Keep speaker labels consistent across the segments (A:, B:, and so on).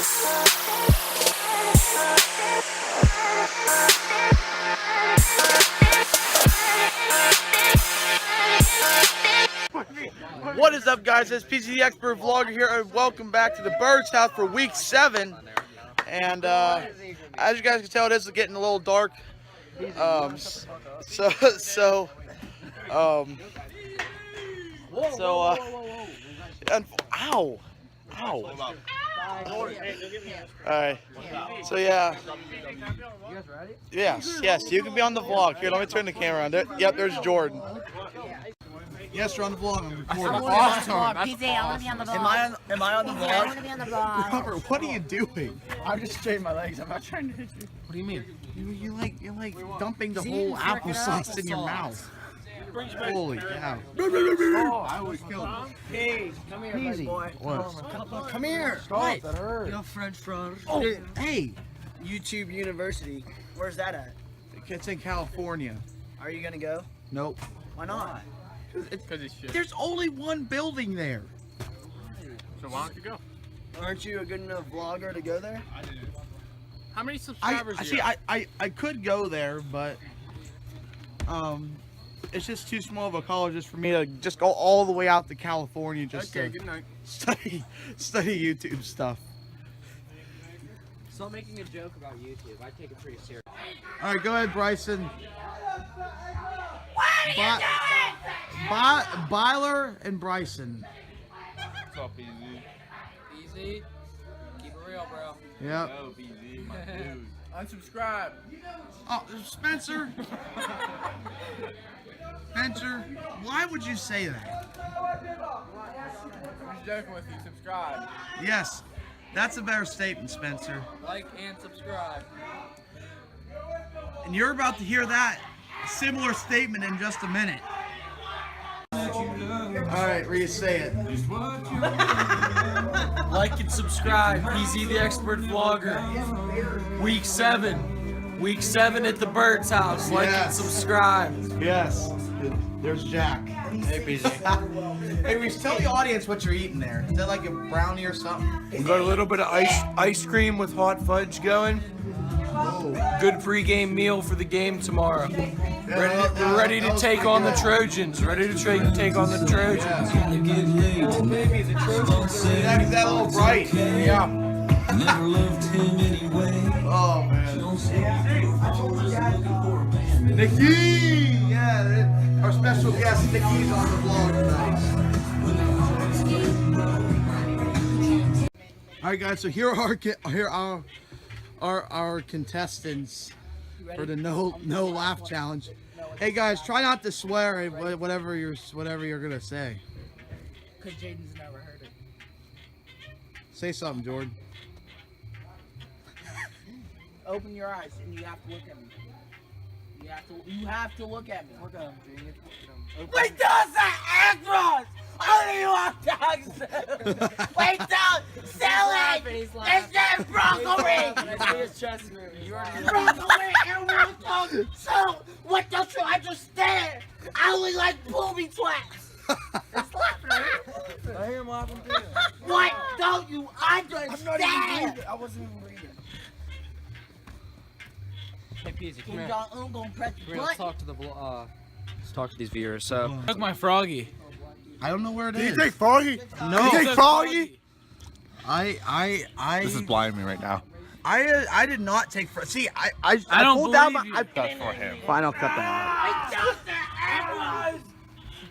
A: What is up, guys? It's PZ the Expert Vlogger here, and welcome back to the Bird's House for week 7. And as you guys can tell, it is getting a little dark. Ow. Alright. So yeah. You guys ready? Yes, you can be on the vlog. Here, let me turn the camera on. Yep, there's Jordan. Yes, you're on the vlog. I'm recording.
B: PZ, I want to be on the vlog.
A: Am I on the vlog?
B: I want to be on the vlog.
A: Robert, what are you doing?
C: I'm just straightening my legs. I'm not trying to hit you.
A: What do you mean? You're like dumping the whole applesauce in your mouth. Holy cow.
C: I always kill him.
D: Hey, come here,
A: Easy.
D: boy.
A: What?
D: Come here.
A: What?
C: That hurt.
D: Your French fries.
A: Oh, hey.
D: YouTube University. Where's that at?
A: It's in California.
D: Are you gonna go?
A: Nope.
D: Why not?
A: There's only one building there.
C: So why don't you go?
D: Aren't you a good enough vlogger to go there?
C: How many subscribers do you have?
A: I could go there, but it's just too small of a college just for me to just go all the way out to California just
C: Okay,
A: to
C: good night.
A: study YouTube stuff.
E: Stop making a joke about YouTube. I take it pretty serious.
A: All right, go ahead, Bryson.
B: What are you doing?
A: Byler and Bryson.
C: What's up, PZ?
E: Easy. Keep it real, bro.
A: Yep.
C: Oh, PZ, my dude.
D: Unsubscribe.
A: Oh, Spencer. Spencer, why would you say that?
D: I'm just joking with you. Subscribe.
A: Yes, that's a better statement, Spencer.
E: Like and subscribe.
A: And you're about to hear that similar statement in just a minute. All right, Reese, say it.
F: Like and subscribe, PZ the Expert Vlogger. Week 7. Week 7 at the Bird's House. Like and subscribe.
A: Yes. There's Jack.
F: Hey, PZ.
A: Hey, Reese, tell the audience what you're eating there. Is that like a brownie or something?
F: We got a little bit of ice cream with hot fudge going. Good pregame meal for the game tomorrow. We're ready to take on the Trojans. Ready to take on the Trojans.
A: Oh, baby, the Trojans. That little bright.
F: Yeah.
A: Oh, man. Nikki! Yeah, our special guest, Nikki's on the vlog tonight. All right, guys, so here are our contestants for the no laugh challenge. Hey guys, try not to swear at whatever you're gonna say.
D: Because Jaden's never heard it.
A: Say something, Jordan.
D: Open your eyes and you have to look at me. You have to look at me. Look at him, Junior. Wait, does that Astros? I don't even want to. Wait, don't sell it. It's that broccoli. Broccoli and watermelon. So what don't you understand? I only like booby twats. It's laughing.
E: I hear him laughing too.
D: What don't you understand?
C: I'm not even reading. I wasn't even reading.
E: Hey, PZ, come here.
D: I'm gonna press the
E: Let's
D: button.
E: talk to the let's talk to these viewers. So,
F: Took my froggy.
A: I don't know where it is.
C: Did you take Froggy?
A: No.
C: Did you take Froggy?
A: I
C: This is blinding me right now.
A: I did not take. See, I
F: don't
A: pulled down my.
F: believe you.
C: That's for him.
A: Fine, I'll cut that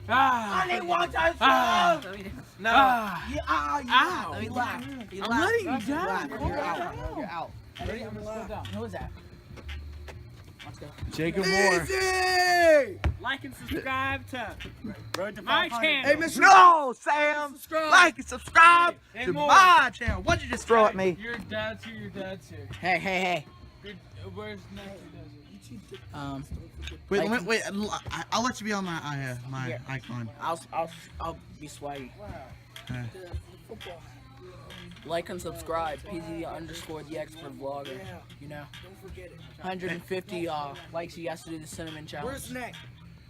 A: out.
D: I want us
F: No.
D: Ow.
F: He
D: laughed.
F: I'm letting you down.
D: You're out. Ready? I'm gonna slow down. Who is that? Let's go.
A: Jacob Moore.
F: Like and subscribe to my channel.
A: Hey, Mr. No, Sam. Like and subscribe to my channel. What'd you just throw at me?
F: Your dad's here. Your dad's here.
D: Hey.
F: Where's next?
A: Wait, I'll let you be on my icon.
D: I'll be swaggy.
A: Okay.
D: Like and subscribe. PZ_ the Expert Vlogger. You know. 150 likes yesterday. The cinnamon challenge. Where's next?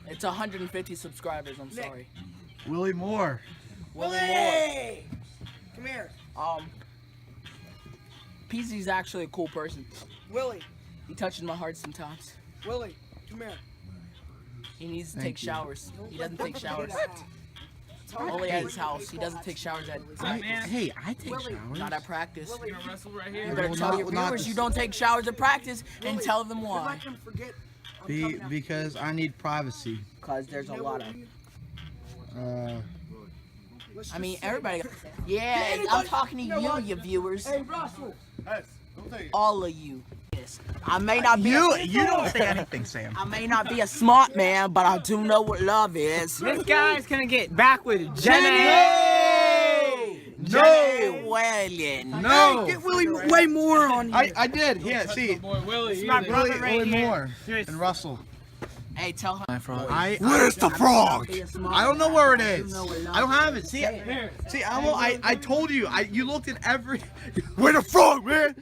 D: It's 150 subscribers. I'm sorry.
A: Willie Moore.
D: Willie Moore.
C: Come here.
D: PZ's actually a cool person.
G: Willie,
D: He touches my heart sometimes.
G: Willie, come here.
D: He needs to take showers. He doesn't take showers. Only at his house. He doesn't take showers at
C: Hey, I take showers.
D: not at practice.
E: You gonna wrestle right
D: You
E: here?
D: better tell your viewers you don't take showers at practice and tell them why.
G: Let him forget. I'm coming out.
C: Because I need privacy.
D: Cause there's a lot of.
G: Let's
D: I mean,
G: just
D: everybody. Yeah, I'm talking to you, you viewers.
G: Hey, Russell.
D: All of you. Yes. I may not be.
C: You don't say anything, Sam.
D: I may not be a smart man, but I do know what love is.
H: This guy's gonna get back with Jenny.
D: Jenny Whalen.
C: No.
G: Get Willie way more on you.
C: I did. Yeah, see.
E: Boy, Willie.
H: My
E: either.
H: brother right
C: Willie
H: here.
C: Moore and Russell.
D: Hey, tell her.
C: Where's the frog? I don't know where it is. I don't have it. See, Elmo, I told you. You looked in every. Where the frog, man?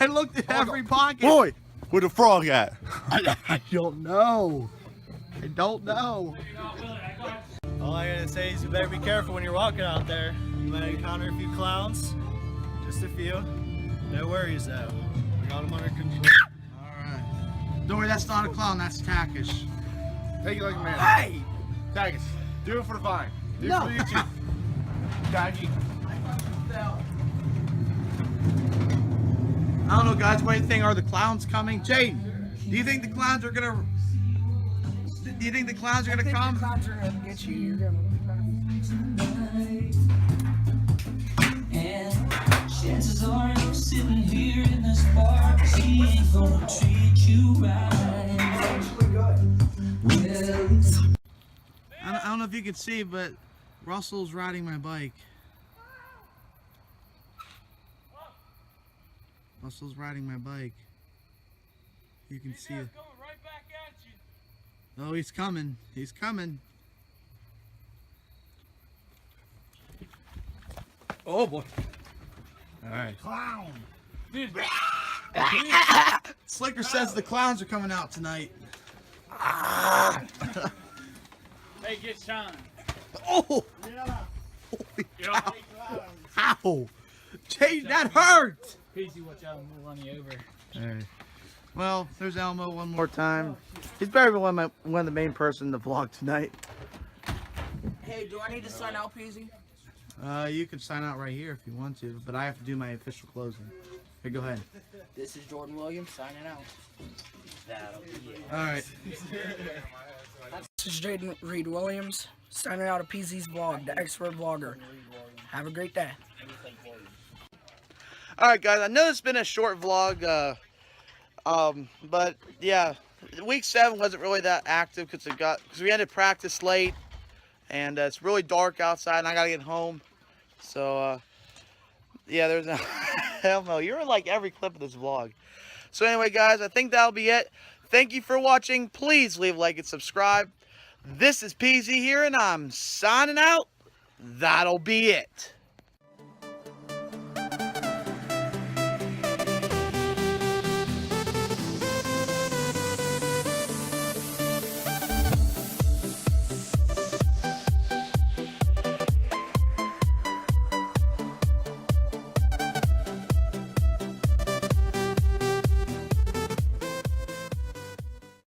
C: I looked at every pocket. Boy, where the frog at? I don't know. I don't know.
I: All I gotta say is you better be careful when you're walking out there. You might encounter a few clowns, just a few. No worries though, we got them under control.
C: Alright. Don't worry, that's not a clown, that's Takish. Take it like a man.
G: Hey!
C: Takish, do it for the vine. Do it for the YouTube. Takish. I don't know, guys. What do you think? Are the clowns coming? Jane, do you think the clowns are gonna? Do you think the clowns are gonna come?
G: The clowns are gonna get you. You're gonna.
J: Chances are you're sitting here in this bar, 'cause he ain't gonna treat you right.
C: I don't know if you can see, but Russell's riding my bike. Russell's riding my bike. You can see it. Oh, he's coming. He's coming. Oh boy. Alright.
G: Clown.
C: Slicker says the clowns are coming out tonight.
E: Hey, get Sean.
C: Oh! Holy cow. Ow! Jay, that hurt!
E: PZ, watch out, we'll run you over.
C: Alright. Well, there's Elmo one more time. He's probably one of the main person in the vlog tonight.
D: Hey, do I need to sign out, PZ?
C: You can sign out right here if you want to, but I have to do my official closing. Here, go ahead.
D: This is Jordan Williams signing out. That'll be it.
C: Alright.
G: This is Jaden Reed Williams signing out of PZ's vlog, the expert vlogger. Have a great day.
A: Alright guys, I know it's been a short vlog, but yeah, week 7 wasn't really that active because we ended practice late, and it's really dark outside and I gotta get home. So yeah, there's no Elmo, you're in like every clip of this vlog. So anyway guys, I think that'll be it. Thank you for watching. Please leave a like and subscribe. This is PZ here and I'm signing out. That'll be it.